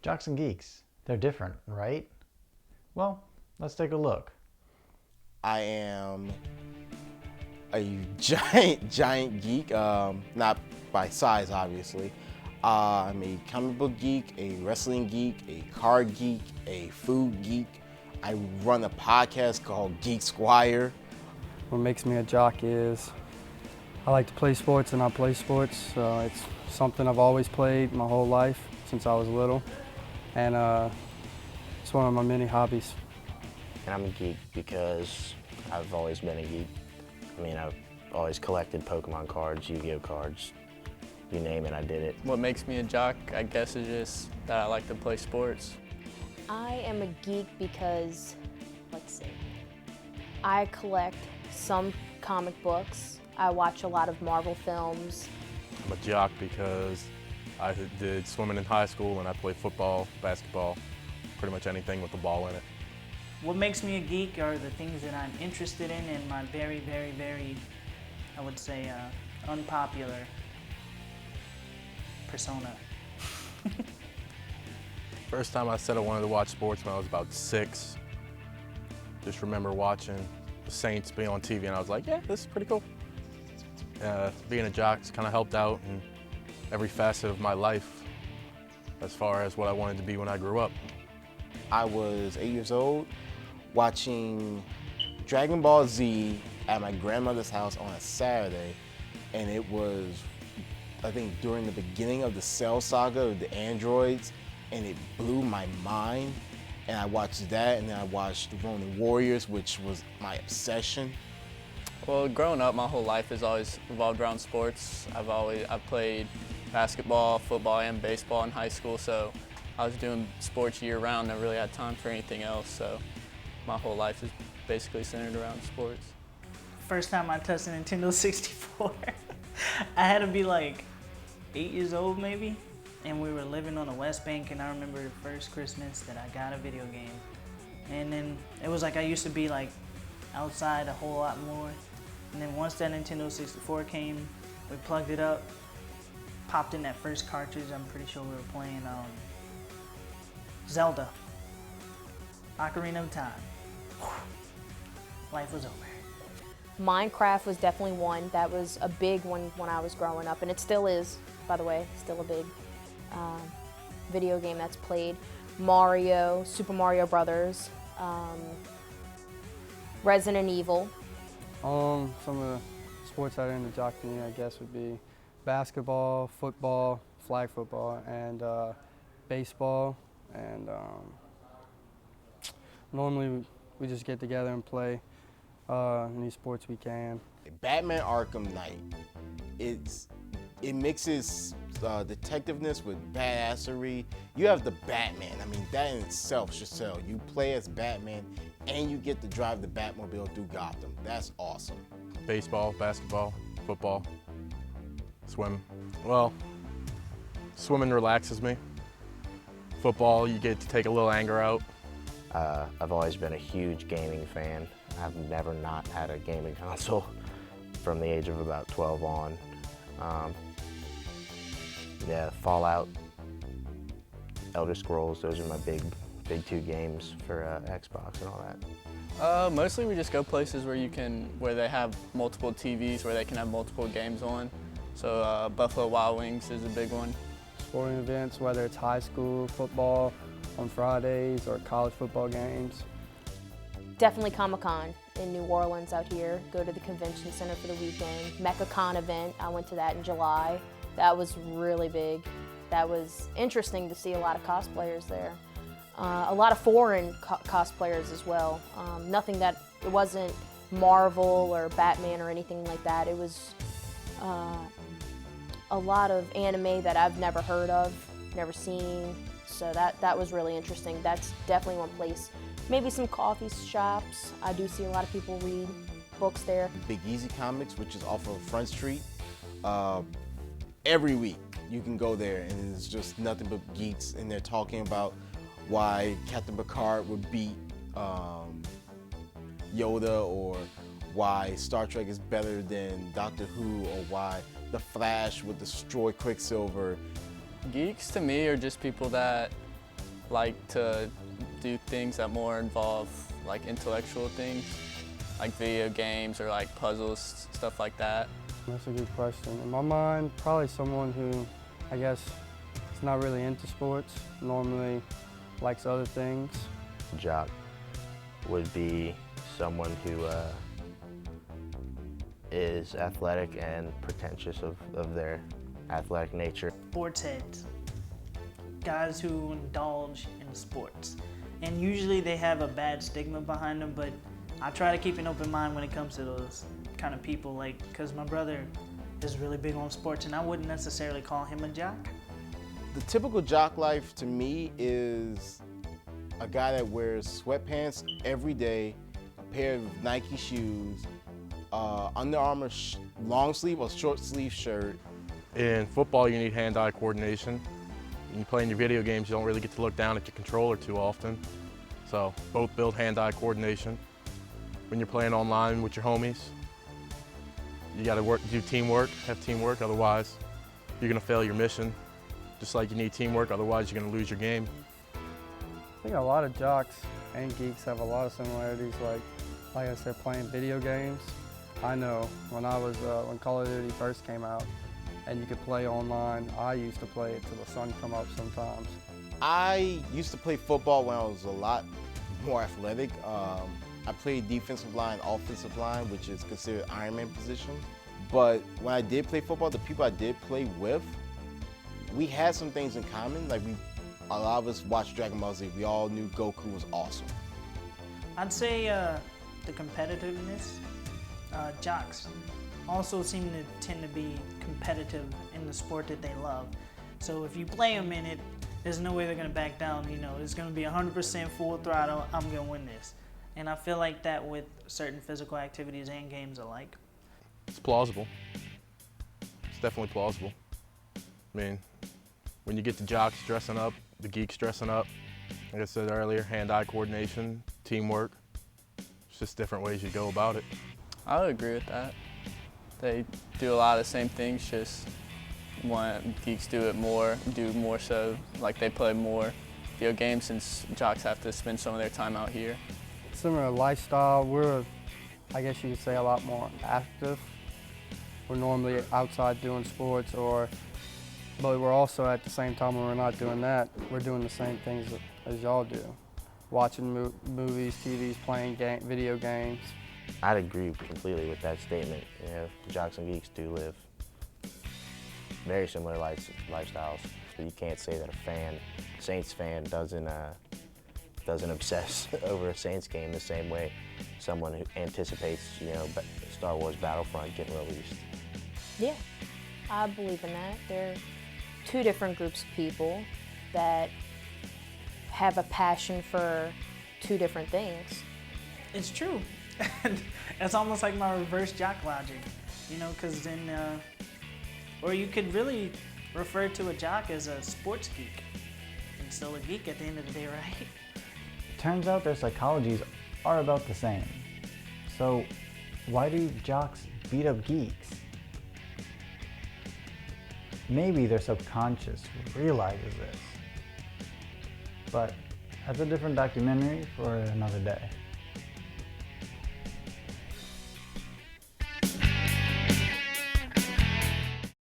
Jocks and Geeks, they're different, right? Well, let's take a look. I am a giant geek, not by size, obviously. I'm a comic book geek, a wrestling geek, a card geek, a food geek. I run a podcast called Geek Squire. What makes me a jock is I like to play sports and I play sports. It's something I've always played my whole life since I was little, and it's one of my many hobbies. And I'm a geek because I've always been a geek. I mean, I've always collected Pokemon cards, Yu-Gi-Oh cards, you name it, I did it. What makes me a jock, I guess, is just that I like to play sports. I am a geek because, let's see, I collect some comic books. I watch a lot of Marvel films. I'm a jock because I did swimming in high school and I played football, basketball, pretty much anything with the ball in it. What makes me a geek are the things that I'm interested in and my very, I would say, unpopular persona. First time I said I wanted to watch sports when I was about 6. Just remember watching the Saints be on TV and I was like, yeah, this is pretty cool. Being a jock's kind of helped out in every facet of my life as far as what I wanted to be when I grew up. I was 8 years old watching Dragon Ball Z at my grandmother's house on a Saturday, and it was, I think, during the beginning of the Cell Saga of the androids, and it blew my mind. And I watched that, and then I watched Ronin Warriors, which was my obsession. Well, growing up, my whole life has always revolved around sports. I've played basketball, football, and baseball in high school, so I was doing sports year-round. Never really had time for anything else, so my whole life is basically centered around sports. First time I touched a Nintendo 64, I had to be like 8 years old maybe, and we were living on the West Bank, and I remember the first Christmas that I got a video game. And then it was like I used to be like outside a whole lot more. And then once that Nintendo 64 came, we plugged it up, popped in that first cartridge. I'm pretty sure we were playing Zelda, Ocarina of Time. Life was over. Minecraft was definitely one that was a big one when I was growing up, and it still is, by the way, still a big video game that's played. Mario, Super Mario Brothers, Resident Evil. Some of the sports that are in the jock community, I guess, would be basketball, football, flag football, and baseball. And normally we just get together and play any sports we can. Batman Arkham Knight, it mixes detectiveness with badassery. You have the Batman. I mean, that in itself should sell. You play as Batman and you get to drive the Batmobile through Gotham. That's awesome. Baseball, basketball, football, swim. Well, swimming relaxes me. Football, you get to take a little anger out. I've always been a huge gaming fan. I've never not had a gaming console from the age of about 12 on. Yeah, Fallout, Elder Scrolls, those are my big 2 games for Xbox and all that. Mostly we just go places where they have multiple TVs, where they can have multiple games on. So Buffalo Wild Wings is a big one. Sporting events, whether it's high school football on Fridays or college football games. Definitely Comic-Con in New Orleans out here. Go to the convention center for the weekend. MechaCon event, I went to that in July. That was really big. That was interesting to see a lot of cosplayers there. A lot of foreign cosplayers as well. It wasn't Marvel or Batman or anything like that. It was a lot of anime that I've never heard of, never seen. So that was really interesting. That's definitely one place. Maybe some coffee shops. I do see a lot of people read books there. Big Easy Comics, which is off of Front Street. Every week you can go there and it's just nothing but geeks, and they're talking about why Captain Picard would beat Yoda, or why Star Trek is better than Doctor Who, or why The Flash would destroy Quicksilver. Geeks to me are just people that like to do things that more involve like intellectual things, like video games or like puzzles, stuff like that. That's a good question. In my mind, probably someone who, I guess, is not really into sports, normally likes other things. Jock would be someone who is athletic and pretentious of their athletic nature. Sports heads, guys who indulge in sports. And usually they have a bad stigma behind them, but I try to keep an open mind when it comes to those kind of people, like, because my brother is really big on sports and I wouldn't necessarily call him a jock. The typical jock life to me is a guy that wears sweatpants every day, a pair of Nike shoes, Under Armour long sleeve or short sleeve shirt. In football, you need hand-eye coordination. When you play in your video games, you don't really get to look down at your controller too often. So both build hand-eye coordination. When you're playing online with your homies, you gotta do teamwork, have teamwork, otherwise you're gonna fail your mission. Just like you need teamwork, otherwise you're gonna lose your game. I think a lot of jocks and geeks have a lot of similarities, like I said, playing video games. I know when when Call of Duty first came out and you could play online, I used to play it till the sun come up sometimes. I used to play football when I was a lot more athletic. I played defensive line, offensive line, which is considered Iron Man position. But when I did play football, the people I did play with, we had some things in common. Like a lot of us watched Dragon Ball Z. We all knew Goku was awesome. I'd say the competitiveness, jocks also seem to tend to be competitive in the sport that they love. So if you play them in it, there's no way they're gonna back down. You know, it's gonna be 100% full throttle, I'm gonna win this. And I feel like that with certain physical activities and games alike. It's plausible. It's definitely plausible. I mean, when you get the jocks dressing up, the geeks dressing up, like I said earlier, hand-eye coordination, teamwork. It's just different ways you go about it. I would agree with that. They do a lot of the same things, just when geeks do more so, like they play more video games since jocks have to spend some of their time out here. Similar lifestyle, we're, I guess you could say, a lot more active. We're normally outside doing sports, but we're also at the same time when we're not doing that, we're doing the same things as y'all do. Watching movies, TVs, playing video games. I'd agree completely with that statement. You know, jocks and geeks do live very similar lifestyles, but you can't say that a Saints fan doesn't obsess over a Saints game the same way someone who anticipates, you know, Star Wars Battlefront getting released. Yeah, I believe in that. They're two different groups of people that have a passion for two different things. It's true. It's almost like my reverse jock logic, you know, because or you could really refer to a jock as a sports geek and still a geek at the end of the day, right? Turns out their psychologies are about the same. So why do jocks beat up geeks? Maybe their subconscious realizes this. But that's a different documentary for another day.